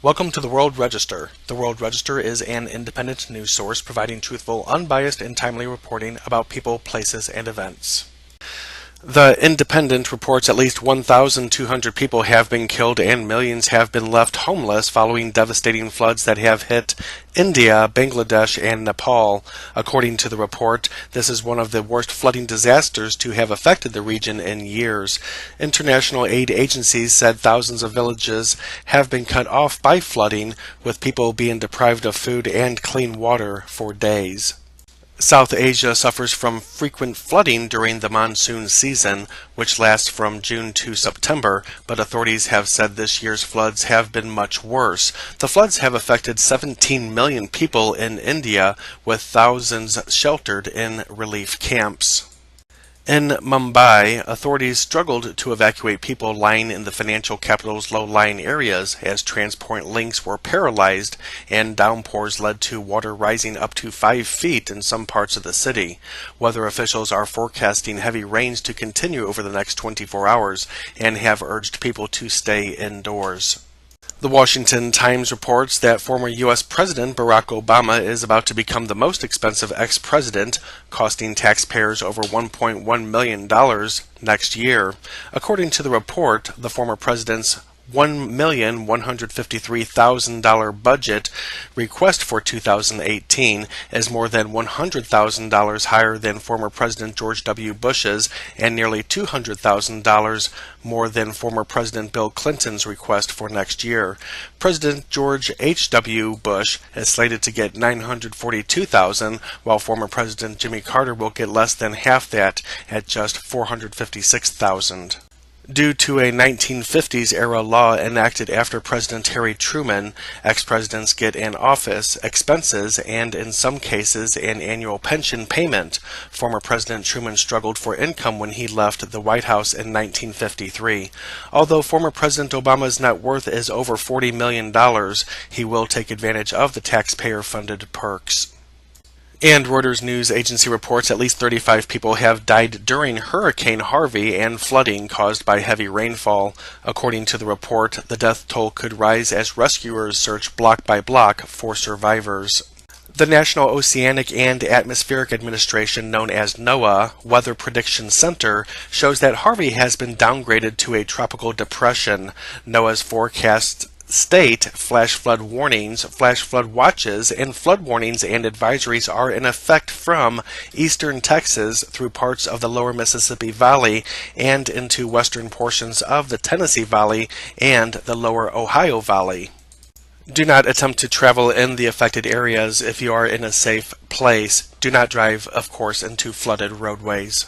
Welcome to the World Register. The World Register is an independent news source providing truthful, unbiased, and timely reporting about people, places, and events. The Independent reports at least 1,200 people have been killed and millions have been left homeless following devastating floods that have hit India, Bangladesh, and Nepal. According to the report, this is one of the worst flooding disasters to have affected the region in years. International aid agencies said thousands of villages have been cut off by flooding, with people being deprived of food and clean water for days. South Asia suffers from frequent flooding during the monsoon season, which lasts from June to September, but authorities have said this year's floods have been much worse. The floods have affected 17 million people in India, with thousands sheltered in relief camps. In Mumbai, authorities struggled to evacuate people lying in the financial capital's low-lying areas as transport links were paralyzed and downpours led to water rising up to 5 feet in some parts of the city. Weather officials are forecasting heavy rains to continue over the next 24 hours and have urged people to stay indoors. The Washington Times reports that former U.S. President Barack Obama is about to become the most expensive ex-president, costing taxpayers over $1.1 million next year. According to the report, the former president's $1,153,000 budget request for 2018 is more than $100,000 higher than former President George W. Bush's and nearly $200,000 more than former President Bill Clinton's request for next year. President George H.W. Bush is slated to get $942,000, while former President Jimmy Carter will get less than half that at just $456,000. Due to a 1950s-era law enacted after President Harry Truman, ex-presidents get an office, expenses, and in some cases an annual pension payment. Former President Truman struggled for income when he left the White House in 1953. Although former President Obama's net worth is over $40 million, he will take advantage of the taxpayer-funded perks. And Reuters news agency reports at least 35 people have died during Hurricane Harvey and flooding caused by heavy rainfall. According to the report, the death toll could rise as rescuers search block by block for survivors. The National Oceanic and Atmospheric Administration, known as NOAA, Weather Prediction Center, shows that Harvey has been downgraded to a tropical depression. NOAA's forecast state flash flood warnings, flash flood watches, and flood warnings and advisories are in effect from eastern Texas through parts of the lower Mississippi Valley and into western portions of the Tennessee Valley and the lower Ohio Valley. Do not attempt to travel in the affected areas if you are in a safe place. Do not drive, of course, into flooded roadways.